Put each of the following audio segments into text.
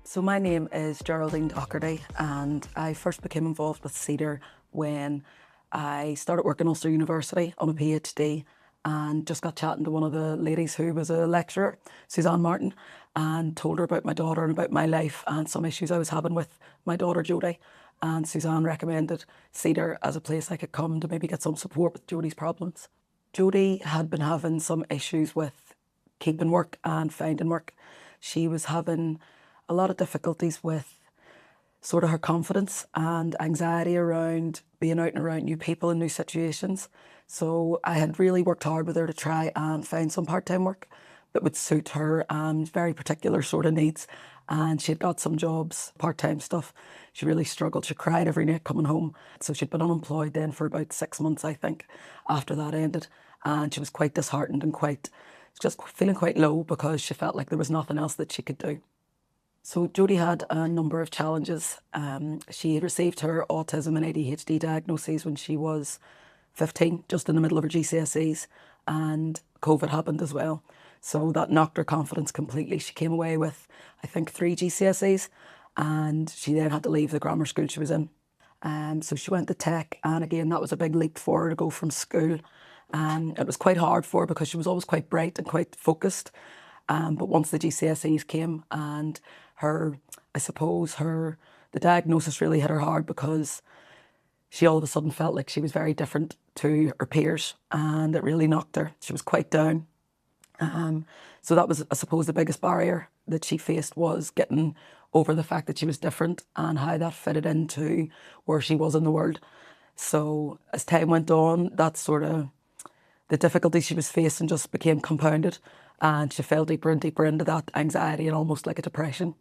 So my name is Geraldine and I first became involved with Cedar when I started working in Ulster University on a PhD and just got chatting to one of the ladies who was a lecturer, Suzanne Martin, and told her about my daughter and about my life and some issues I was having with my daughter Jodie. And Suzanne recommended Cedar as a place I could come to maybe get some support with Jodie's problems. Jodie had been having some issues with keeping work and finding work. She was having a lot of difficulties with sort of her confidence and anxiety around being out and around new people and new situations. So I had really worked hard with her to try and find some part-time work that would suit her very particular sort of needs. And she'd got some jobs, part-time stuff. She really struggled. She cried every night coming home. So she'd been unemployed then for about 6 months, I think, after that ended. And she was quite disheartened and just feeling quite low because she felt like there was nothing else that she could do. So Jodie had a number of challenges. She received her autism and ADHD diagnoses when she was 15, just in the middle of her GCSEs, and COVID happened as well. So that knocked her confidence completely. She came away with, I think, 3 GCSEs, and she then had to leave the grammar school she was in. So she went to tech, and again, that was a big leap for her to go from school. It was quite hard for her because she was always quite bright and quite focused. But once the GCSEs came and the diagnosis really hit her hard because she all of a sudden felt like she was very different to her peers and it really knocked her. She was quite down. So that was, I suppose, the biggest barrier that she faced was getting over the fact that she was different and how that fitted into where she was in the world. So as time went on, the difficulties she was facing just became compounded and she fell deeper and deeper into that anxiety and almost like a depression.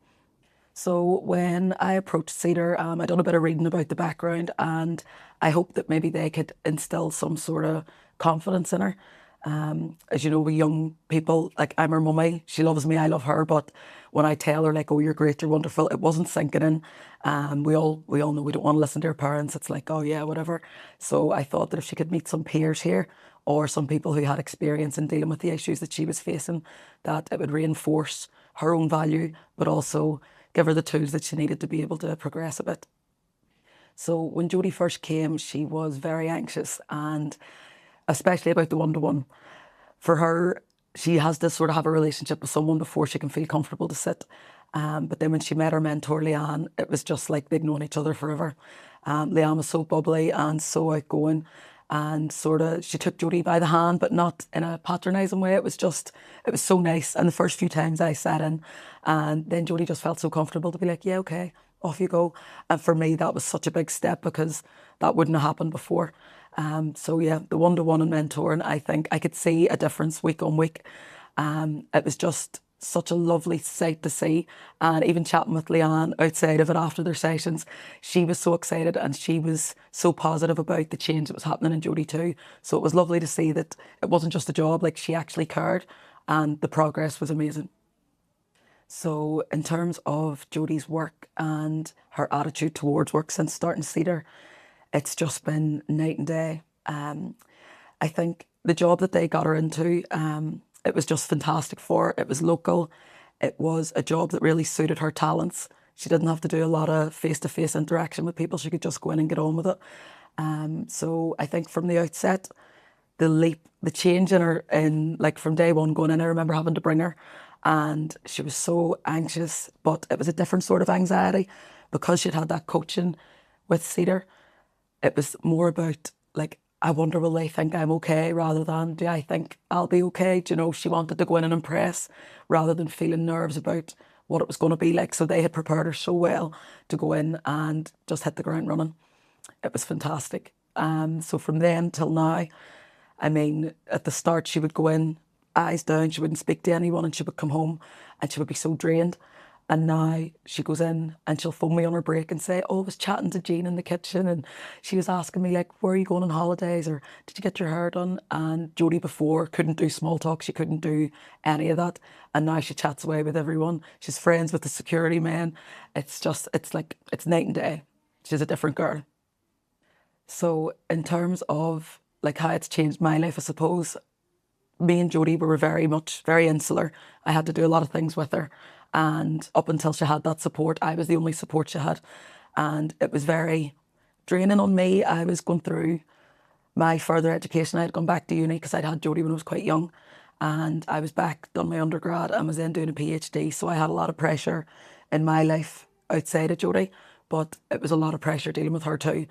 So when I approached Cedar, I done a bit of reading about the background and I hoped that maybe they could instill some sort of confidence in her. As you know, with young people, like I'm her mummy, she loves me, I love her, but when I tell her like, oh, you're great, you're wonderful, it wasn't sinking in. We all know we don't want to listen to our parents. It's like, oh yeah, whatever. So I thought that if she could meet some peers here or some people who had experience in dealing with the issues that she was facing, that it would reinforce her own value, but also give her the tools that she needed to be able to progress a bit. So when Jodie first came, she was very anxious, and especially about the one-to-one. For her, she has to sort of have a relationship with someone before she can feel comfortable to sit. But then when she met her mentor, Leanne, it was just like they'd known each other forever. Leanne was so bubbly and so outgoing, and she took Jodie by the hand, but not in a patronising way. It was so nice. And the first few times I sat in, and then Jodie just felt so comfortable to be like, yeah, okay, off you go. And for me, that was such a big step because that wouldn't have happened before. So yeah, the one-to-one and mentoring, I think I could see a difference week on week. It was just such a lovely sight to see. And even chatting with Leanne outside of it after their sessions, she was so excited and she was so positive about the change that was happening in Jodie too. So it was lovely to see that it wasn't just a job, like she actually cared and the progress was amazing. So in terms of Jodie's work and her attitude towards work since starting Cedar, it's just been night and day. I think the job that they got her into, it was just fantastic for her. It was local. It was a job that really suited her talents. She didn't have to do a lot of face-to-face interaction with people. She could just go in and get on with it. So I think from the outset, the change in her, like from day one going in, I remember having to bring her and she was so anxious, but it was a different sort of anxiety because she'd had that coaching with Cedar. It was more about like, I wonder will they think I'm okay rather than do I think I'll be okay? Do you know, she wanted to go in and impress rather than feeling nerves about what it was going to be like. So they had prepared her so well to go in and just hit the ground running. It was fantastic. So from then till now, I mean, at the start she would go in, eyes down, she wouldn't speak to anyone and she would come home and she would be so drained. And now she goes in and she'll phone me on her break and say, oh, I was chatting to Jean in the kitchen and she was asking me like, where are you going on holidays or did you get your hair done? And Jodie before couldn't do small talk. She couldn't do any of that. And now she chats away with everyone. She's friends with the security men. It's night and day. She's a different girl. So in terms of like how it's changed my life, I suppose, me and Jodie were very insular. I had to do a lot of things with her. And up until she had that support, I was the only support she had. And it was very draining on me. I was going through my further education. I had gone back to uni because I'd had Jodie when I was quite young. And I was back, done my undergrad and was then doing a PhD. So I had a lot of pressure in my life outside of Jodie, but it was a lot of pressure dealing with her too.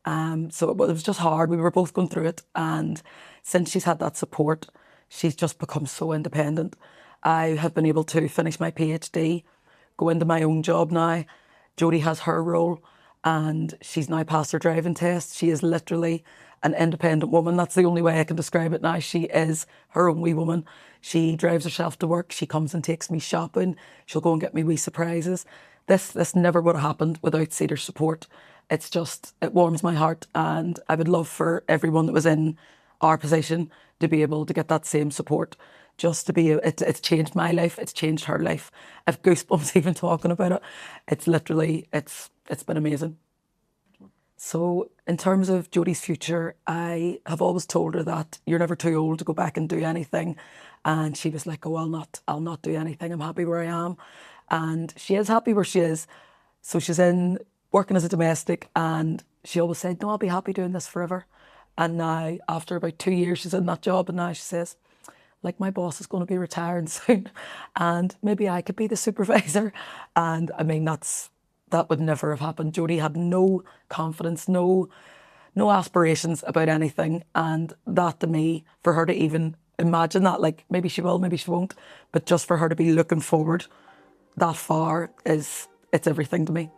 So it was just hard. We were both going through it. And since she's had that support, she's just become so independent. I have been able to finish my PhD, go into my own job now. Jodie has her role and she's now passed her driving test. She is literally an independent woman. That's the only way I can describe it now. She is her own wee woman. She drives herself to work. She comes and takes me shopping. She'll go and get me wee surprises. This never would have happened without Cedar's support. It's just, it warms my heart, and I would love for everyone that was in our position to be able to get that same support. Just to be, it's changed my life, it's changed her life. I've goosebumps even talking about it. It's literally, it's been amazing. So in terms of Jodie's future, I have always told her that you're never too old to go back and do anything. And she was like, oh, I'll not do anything. I'm happy where I am. And she is happy where she is. So she's in working as a domestic, and she always said, no, I'll be happy doing this forever. And now, after about 2 years, she's in that job, and now she says, like, my boss is going to be retiring soon, and maybe I could be the supervisor. And I mean, that would never have happened. Jodie had no confidence, no aspirations about anything. And that, to me, for her to even imagine that, like, maybe she will, maybe she won't, but just for her to be looking forward that far it's everything to me.